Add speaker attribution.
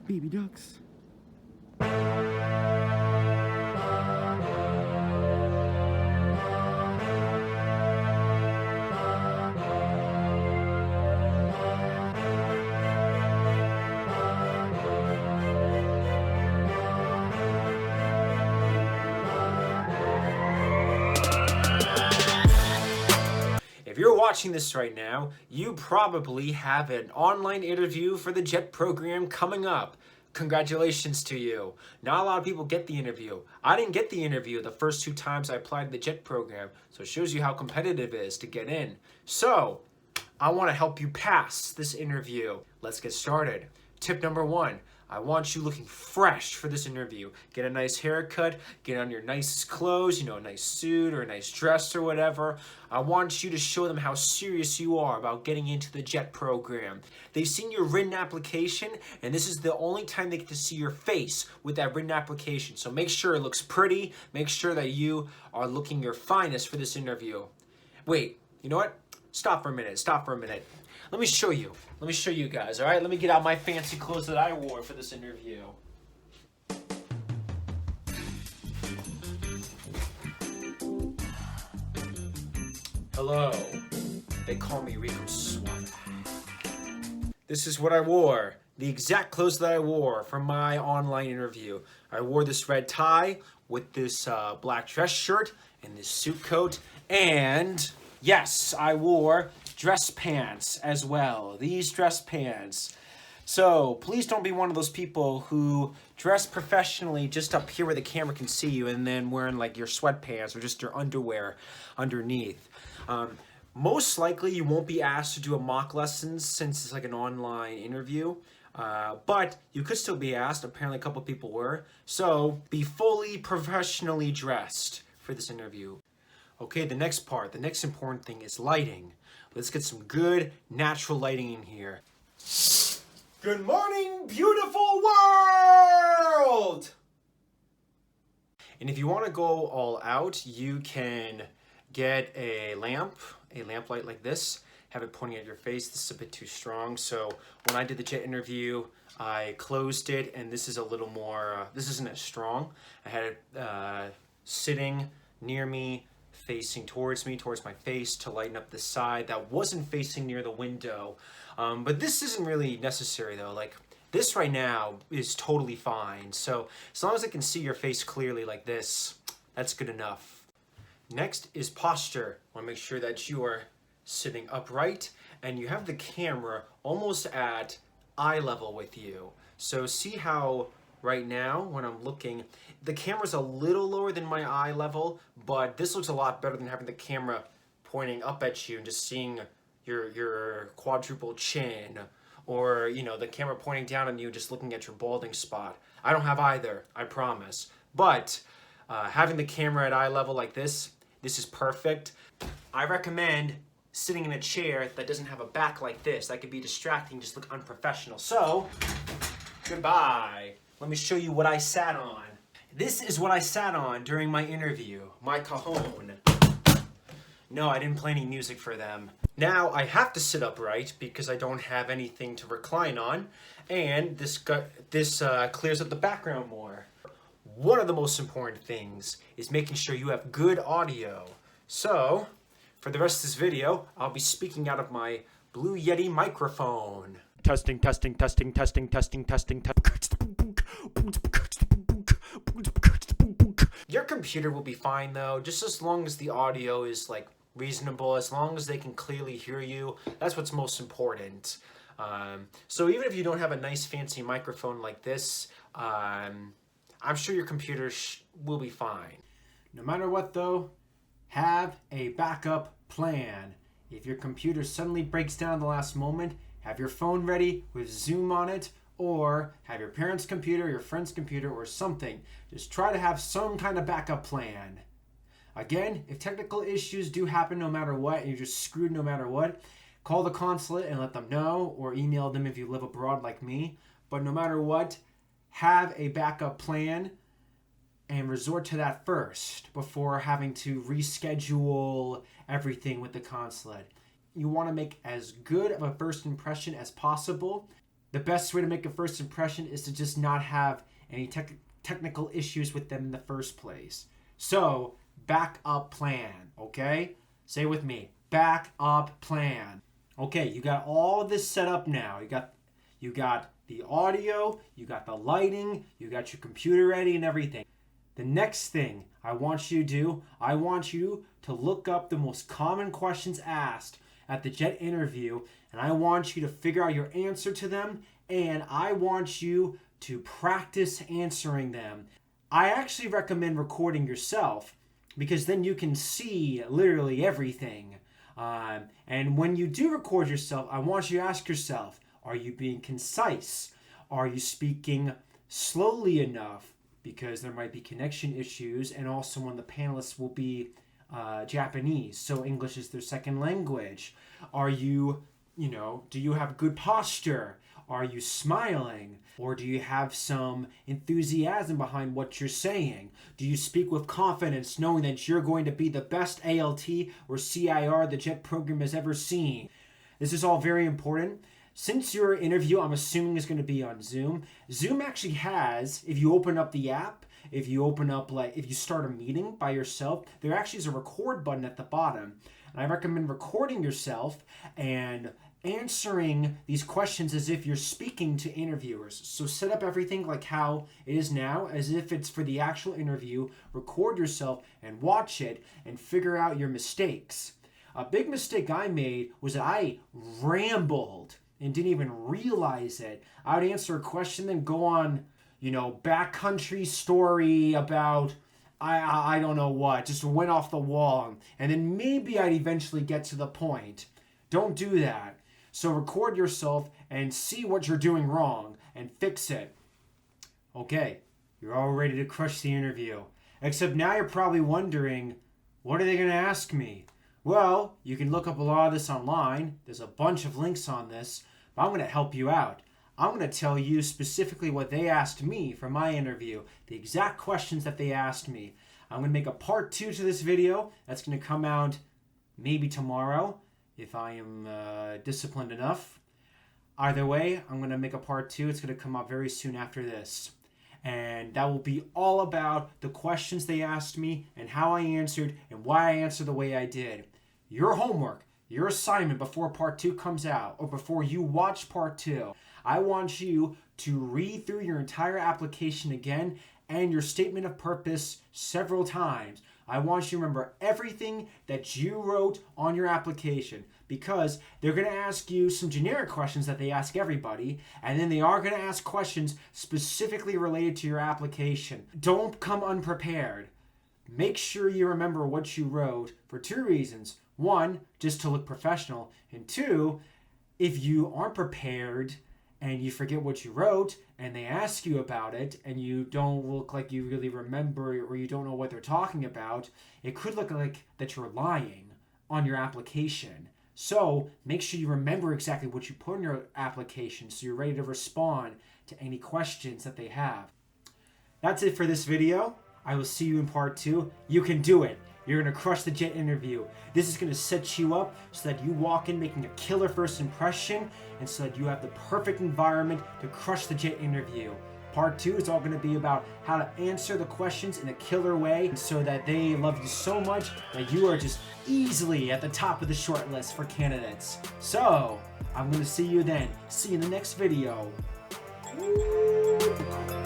Speaker 1: Baby ducks.
Speaker 2: If you're watching this right now, you probably have an online interview for the JET program coming up. Congratulations to you. Not a lot of people get the interview. I didn't get the interview the first 2 times I applied to the JET program, so it shows you how competitive it is to get in. So, I want to help you pass this interview. Let's get started. Tip number 1. I want you looking fresh for this interview. Get a nice haircut, get on your nicest clothes, a nice suit or a nice dress or whatever. I want you to show them how serious you are about getting into the JET program. They've seen your written application, and this is the only time they get to see your face with that written application. So make sure it looks pretty. Make sure that you are looking your finest for this interview. Wait, you know what? Stop for a minute. Let me show you guys, all right? Let me get out my fancy clothes that I wore for this interview. Hello. They call me Rico Suave. This is what I wore. The exact clothes that I wore for my online interview. I wore this red tie with this black dress shirt and this suit coat. And yes, I wore dress pants as well. These dress pants. So please don't be one of those people who dress professionally just up here where the camera can see you and then wearing like your sweatpants or just your underwear underneath. Most likely you won't be asked to do a mock lessons since it's like an online interview. But you could still be asked. Apparently a couple people were. So be fully professionally dressed for this interview. Okay, the next important thing is lighting. Let's get some good natural lighting in here. Good morning, beautiful world! And if you want to go all out, you can get a lamp light like this, have it pointing at your face. This is a bit too strong, so when I did the JET interview, I closed it, and this is a little more, this isn't as strong. I had it sitting near me, facing towards me, towards my face to lighten up the side that wasn't facing near the window. But this isn't really necessary though. Like this right now is totally fine. So as long as I can see your face clearly like this, that's good enough. Next is posture. I want to make sure that you are sitting upright and you have the camera almost at eye level with you. So see how right now, when I'm looking, the camera's a little lower than my eye level, but this looks a lot better than having the camera pointing up at you and just seeing your quadruple chin, or the camera pointing down on you just looking at your balding spot. I don't have either, I promise. But having the camera at eye level like this is perfect. I recommend sitting in a chair that doesn't have a back like this. That could be distracting, just look unprofessional. So, goodbye. Let me show you what I sat on. This is what I sat on during my interview, my cajon. No, I didn't play any music for them. Now I have to sit upright because I don't have anything to recline on, and this clears up the background more. One of the most important things is making sure you have good audio. So, for the rest of this video, I'll be speaking out of my Blue Yeti microphone. Testing. Your computer will be fine though, just as long as the audio is like reasonable, as long as they can clearly hear you. That's what's most important. So even if you don't have a nice fancy microphone like this, I'm sure your computer will be fine. No matter what though, have a backup plan. If your computer suddenly breaks down at the last moment, have your phone ready with Zoom on it, or have your parents' computer, your friend's computer, or something. Just try to have some kind of backup plan. Again, if technical issues do happen no matter what, and you're just screwed no matter what, call the consulate and let them know, or email them if you live abroad like me. But no matter what, have a backup plan. and resort to that first before having to reschedule everything with the consulate. You want to make as good of a first impression as possible. The best way to make a first impression is to just not have any technical issues with them in the first place. So, backup plan, okay? Say it with me. Backup plan. Okay, you got all this set up now. You got the audio, you got the lighting, you got your computer ready and everything. The next thing I want you to do, I want you to look up the most common questions asked at the JET interview, and I want you to figure out your answer to them, and I want you to practice answering them. I actually recommend recording yourself because then you can see literally everything. And when you do record yourself, I want you to ask yourself, are you being concise? Are you speaking slowly enough? Because there might be connection issues, and also one of the panelists will be Japanese, so English is their second language. Are you, do you have good posture? Are you smiling? Or do you have some enthusiasm behind what you're saying? Do you speak with confidence knowing that you're going to be the best ALT or CIR the JET program has ever seen? This is all very important. Since your interview, I'm assuming, is going to be on Zoom, Zoom actually has, if you open up the app, if you start a meeting by yourself, there actually is a record button at the bottom. And I recommend recording yourself and answering these questions as if you're speaking to interviewers. So set up everything like how it is now, as if it's for the actual interview. Record yourself and watch it and figure out your mistakes. A big mistake I made was that I rambled and didn't even realize it. I would answer a question, then go on, backcountry story about I don't know what, just went off the wall, and then maybe I'd eventually get to the point. Don't do that. So record yourself and see what you're doing wrong and fix it. Okay, you're all ready to crush the interview. Except now you're probably wondering, what are they going to ask me? Well, you can look up a lot of this online. There's a bunch of links on this, but I'm going to help you out. I'm going to tell you specifically what they asked me for my interview, the exact questions that they asked me. I'm going to make a part 2 to this video. That's going to come out maybe tomorrow, if I am disciplined enough. Either way, I'm going to make a part 2. It's going to come out very soon after this. And that will be all about the questions they asked me and how I answered and why I answered the way I did. Your homework, your assignment before part 2 comes out, or before you watch part 2, I want you to read through your entire application again and your statement of purpose several times. I want you to remember everything that you wrote on your application, because they're going to ask you some generic questions that they ask everybody, and then they are going to ask questions specifically related to your application. Don't come unprepared. Make sure you remember what you wrote for 2 reasons. 1, just to look professional, and 2, if you aren't prepared and you forget what you wrote and they ask you about it and you don't look like you really remember, or you don't know what they're talking about, it could look like that you're lying on your application. So make sure you remember exactly what you put in your application so you're ready to respond to any questions that they have. That's it for this video. I will see you in part 2. You can do it. You're going to crush the JET interview. This is going to set you up so that you walk in making a killer first impression, and so that you have the perfect environment to crush the JET interview. Part 2 is all going to be about how to answer the questions in a killer way so that they love you so much that you are just easily at the top of the short list for candidates. So, I'm going to see you then. See you in the next video. Woo!